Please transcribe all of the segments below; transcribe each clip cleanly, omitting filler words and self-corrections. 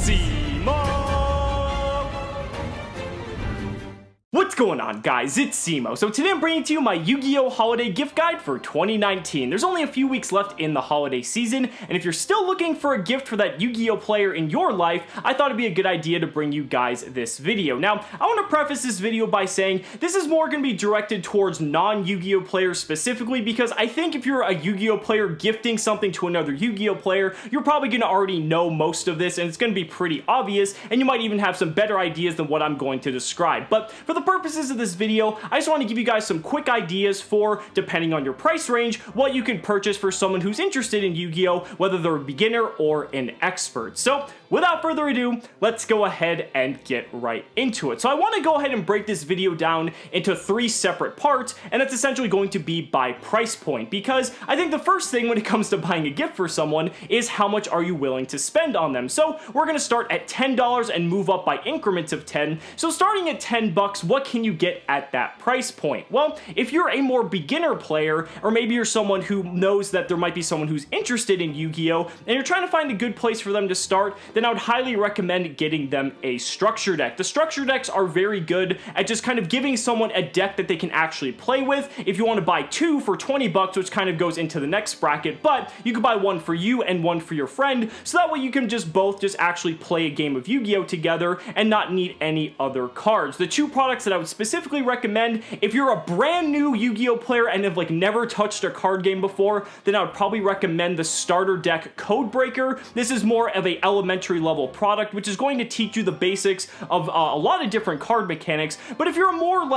Simo! What's going on, guys? It's Simo. So today I'm bringing to you my Yu-Gi-Oh! Holiday gift guide for 2019. There's only a few weeks left in the holiday season, and if you're still looking for a gift for that Yu-Gi-Oh! Player in your life, I thought it'd be a good idea to bring you guys this video. Now, I want to preface this video by saying this is more going to be directed towards non-Yu-Gi-Oh! Players specifically, because I think if you're a Yu-Gi-Oh! Player gifting something to another Yu-Gi-Oh! Player, you're probably going to already know most of this, and it's going to be pretty obvious, and you might even have some better ideas than what I'm going to describe. But for the purposes of this video, I just want to give you guys some quick ideas for, depending on your price range, what you can purchase for someone who's interested in Yu-Gi-Oh! Whether they're a beginner or an expert. So, without further ado, let's go ahead and get right into it. So I want to go ahead and break this video down into 3 separate parts, and that's essentially going to be by price point, because I think the first thing when it comes to buying a gift for someone is how much are you willing to spend on them. So we're going to start at $10 and move up by increments of 10. So starting at $10, what can you get at that price point? Well, if you're a more beginner player, or maybe you're someone who knows that there might be someone who's interested in Yu-Gi-Oh! And you're trying to find a good place for them to start, then I would highly recommend getting them a structure deck. The structure decks are very good at just kind of giving someone a deck that they can actually play with. If you want to buy 2 for $20, which kind of goes into the next bracket, but you could buy 1 for you and 1 for your friend, so that way you can just both just actually play a game of Yu-Gi-Oh! Together and not need any other cards. The 2 products that I would specifically recommend, if you're a brand new Yu-Gi-Oh! Player and have never touched a card game before, then I would probably recommend the starter deck Codebreaker. This is more of a elementary level product, which is going to teach you the basics of a lot of different card mechanics. But if you're a more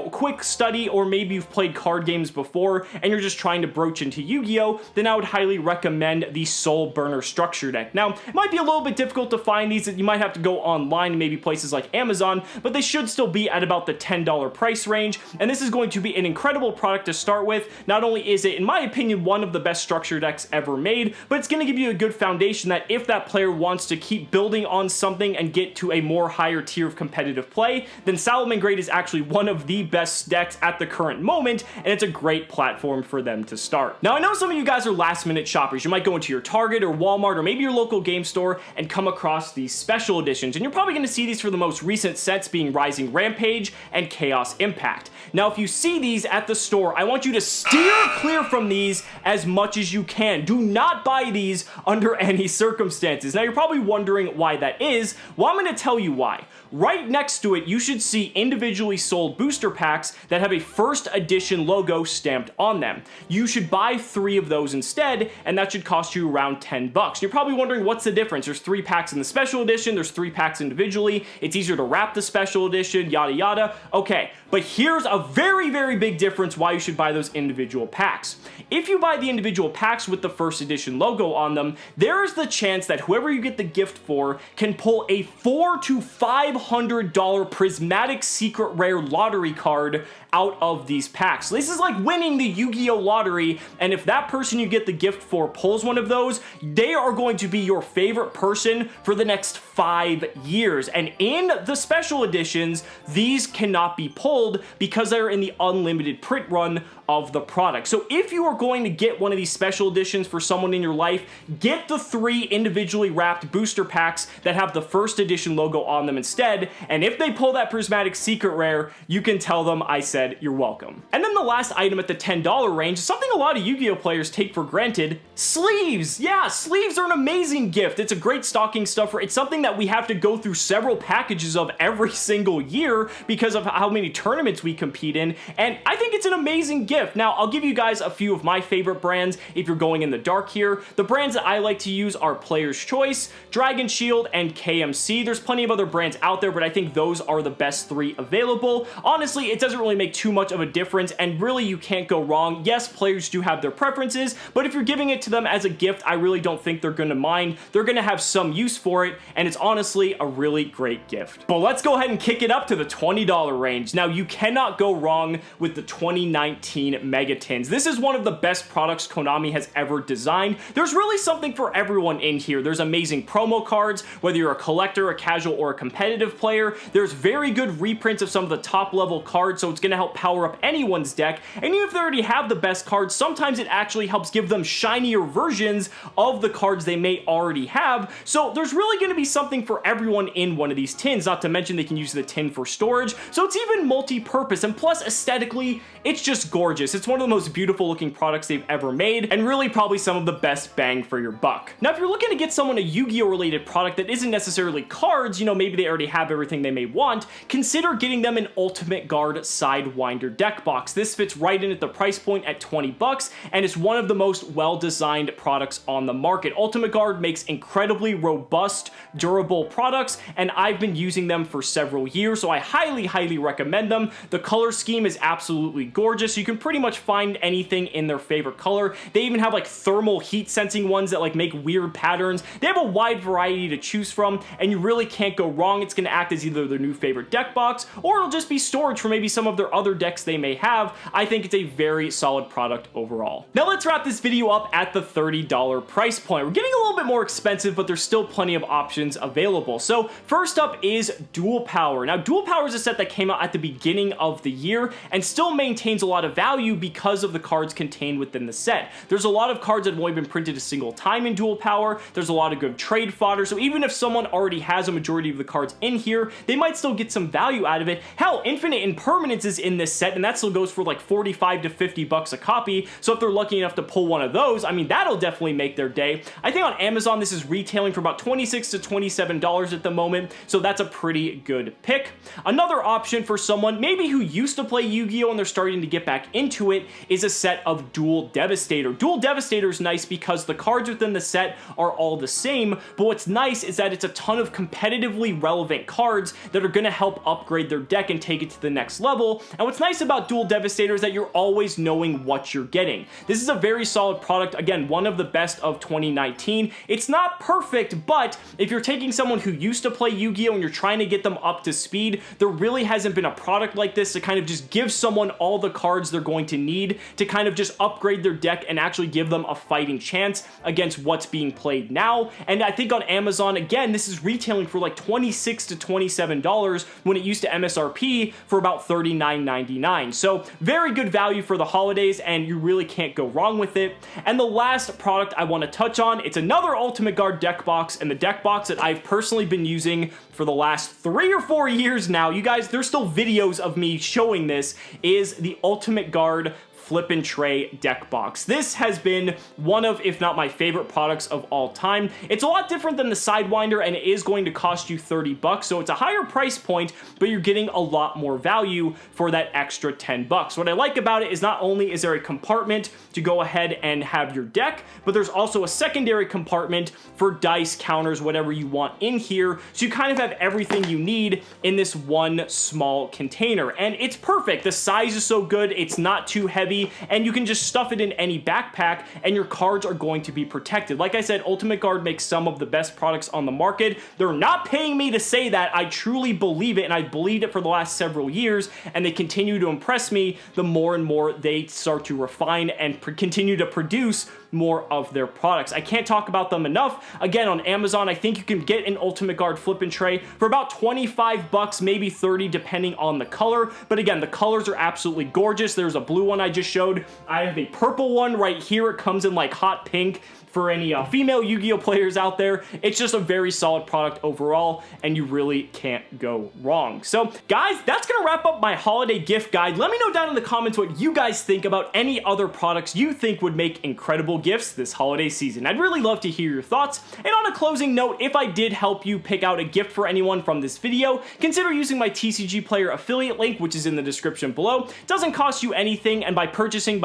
quick study, or maybe you've played card games before and you're just trying to broach into Yu-Gi-Oh!, then I would highly recommend the Soul Burner structure deck. Now, it might be a little bit difficult to find these. You might have to go online, maybe places like Amazon, but they should still be at about the $10 price range, and this is going to be an incredible product to start with. Not only is it, in my opinion, one of the best structure decks ever made, but it's going to give you a good foundation that if that player wants to keep building on something and get to a more higher tier of competitive play, then Salamangreat is actually one of the best decks at the current moment, and it's a great platform for them to start. Now, I know some of you guys are last minute shoppers. You might go into your Target or Walmart or maybe your local game store and come across these special editions, and you're probably going to see these for the most recent sets being Rising Rampage and Chaos Impact. Now, if you see these at the store, I want you to steer clear from these as much as you can. Do not buy these under any circumstances. Now, you're probably wondering why that is. Well, I'm going to tell you why. Right next to it, you should see individually sold booster packs that have a first edition logo stamped on them. You should buy 3 of those instead, and that should cost you around $10. You're probably wondering what's the difference. There's 3 packs in the special edition, there's 3 packs individually, it's easier to wrap the special edition, yada yada. Okay, but here's a very, very big difference why you should buy those individual packs. If you buy the individual packs with the first edition logo on them, there is the chance that whoever you get the gift for can pull a $400 to $500 prismatic secret rare lottery card out of these packs. This is like winning the Yu-Gi-Oh! Lottery, and if that person you get the gift for pulls one of those, they are going to be your favorite person for the next 5 years. And in the special editions, these cannot be pulled because they're in the unlimited print run of the product. So if you are going to get one of these special editions for someone in your life, get the 3 individually wrapped booster packs that have the first edition logo on them instead, and if they pull that prismatic secret rare, you can tell them I said you're welcome. And then the last item at the $10 range is something a lot of Yu-Gi-Oh! Players take for granted: sleeves. Yeah, sleeves are an amazing gift. It's a great stocking stuffer. It's something that we have to go through several packages of every single year because of how many tournaments we compete in, and I think it's an amazing gift. Now, I'll give you guys a few of my favorite brands if you're going in the dark here. The brands that I like to use are Player's Choice, Dragon Shield, and KMC. There's plenty of other brands out there, but I think those are the best 3 available. Honestly, it doesn't really make too much of a difference, and really you can't go wrong. Yes, players do have their preferences, but if you're giving it to them as a gift, I really don't think they're going to mind. They're going to have some use for it, and it's honestly a really great gift. But let's go ahead and kick it up to the $20 range. Now, you cannot go wrong with the 2019 2019 Mega Tins. This is one of the best products Konami has ever designed. There's really something for everyone in here. There's amazing promo cards, whether you're a collector, a casual, or a competitive player. There's very good reprints of some of the top level cards, so it's going to help power up anyone's deck. And even if they already have the best cards, sometimes it actually helps give them shinier versions of the cards they may already have. So there's really going to be something for everyone in one of these tins, not to mention they can use the tin for storage. So it's even multi-purpose, and plus aesthetically, it's just gorgeous. It's one of the most beautiful looking products they've ever made, and really probably some of the best bang for your buck. Now, if you're looking to get someone a Yu-Gi-Oh related product that isn't necessarily cards, you know, maybe they already have everything they may want, consider getting them an Ultimate Guard Sidewinder deck box. This fits right in at the price point at 20 bucks, and it's one of the most well-designed products on the market. Ultimate Guard makes incredibly robust, durable products, and I've been using them for several years, so I highly recommend them. The color scheme is absolutely gorgeous. You can pretty much find anything in their favorite color. They even have like thermal heat sensing ones that like make weird patterns. They have a wide variety to choose from, and you really can't go wrong. It's going to act as either their new favorite deck box, or it'll just be storage for maybe some of their other decks they may have. I think it's a very solid product overall. Now let's wrap this video up at the $30 price point. We're getting a little bit more expensive, but there's still plenty of options available. So first up is Dual Power. Now Dual Power is a set that came out at the beginning of the year and still maintains a lot of value because of the cards contained within the set. There's a lot of cards that have only been printed a single time in Dual Power. There's a lot of good trade fodder, so even if someone already has a majority of the cards in here, they might still get some value out of it. Hell, Infinite Impermanence is in this set, and that still goes for like 45 to 50 bucks a copy, so if they're lucky enough to pull one of those, I mean, that'll definitely make their day. I think on Amazon this is retailing for about $26 to $27 at the moment, so that's a pretty good pick. Another option for someone maybe who used to play Yu-Gi-Oh! And they're starting to get back into it is a set of Dual Devastator. Dual Devastator is nice because the cards within the set are all the same, but what's nice is that it's a ton of competitively relevant cards that are going to help upgrade their deck and take it to the next level. And what's nice about Dual Devastator is that you're always knowing what you're getting. This is a very solid product, again, one of the best of 2019. It's not perfect, but if you're taking someone who used to play Yu-Gi-Oh! And you're trying to get them up to speed, there really hasn't been a product like this to kind of just give someone all the cards they're going to need to kind of just upgrade their deck and actually give them a fighting chance against what's being played now. And I think on Amazon, again, this is retailing for like $26 to $27 when it used to MSRP for about $39.99. So very good value for the holidays, and you really can't go wrong with it. And the last product I want to touch on, it's another Ultimate Guard deck box, and the deck box that I've personally been using for the last 3 or 4 years now. You guys, there's still videos of me showing this, is the Ultimate Guard Flip and Tray deck box. This has been one of, if not my favorite products of all time. It's a lot different than the Sidewinder, and it is going to cost you 30 bucks, so it's a higher price point, but you're getting a lot more value for that extra 10 bucks. What I like about it is not only is there a compartment to go ahead and have your deck, but there's also a secondary compartment for dice, counters, whatever you want in here, so you kind of have everything you need in this one small container. And it's perfect. The size is so good, it's not too heavy, and you can just stuff it in any backpack and your cards are going to be protected. Like I said, Ultimate Guard makes some of the best products on the market. They're not paying me to say that. I truly believe it, and I believed it for the last several years, and they continue to impress me the more and more they start to refine and continue to produce more of their products. I can't talk about them enough. Again, on Amazon, I think you can get an Ultimate Guard Flip and Tray for about 25 bucks, maybe 30 depending on the color. But again, the colors are absolutely gorgeous. There's a blue one I just showed. I have a purple one right here. It comes in like hot pink. For any female Yu-Gi-Oh players out there, it's just a very solid product overall, and you really can't go wrong. So guys, that's gonna wrap up my holiday gift guide. Let me know down in the comments what you guys think about any other products you think would make incredible gifts this holiday season. I'd really love to hear your thoughts. And on a closing note, if I did help you pick out a gift for anyone from this video, consider using my TCG Player affiliate link, which is in the description below. It doesn't cost you anything, and by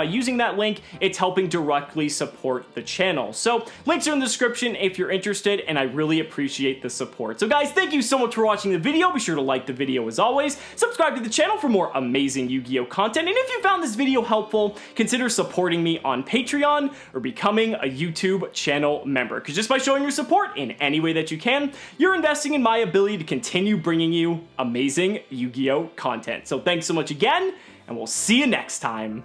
using that link, it's helping directly support the channel. So links are in the description if you're interested, and I really appreciate the support. So guys, thank you so much for watching the video. Be sure to like the video as always, subscribe to the channel for more amazing Yu-Gi-Oh content, and if you found this video helpful, consider supporting me on Patreon or becoming a YouTube channel member, because just by showing your support in any way that you can, you're investing in my ability to continue bringing you amazing Yu-Gi-Oh content. So thanks so much again, and we'll see you next time.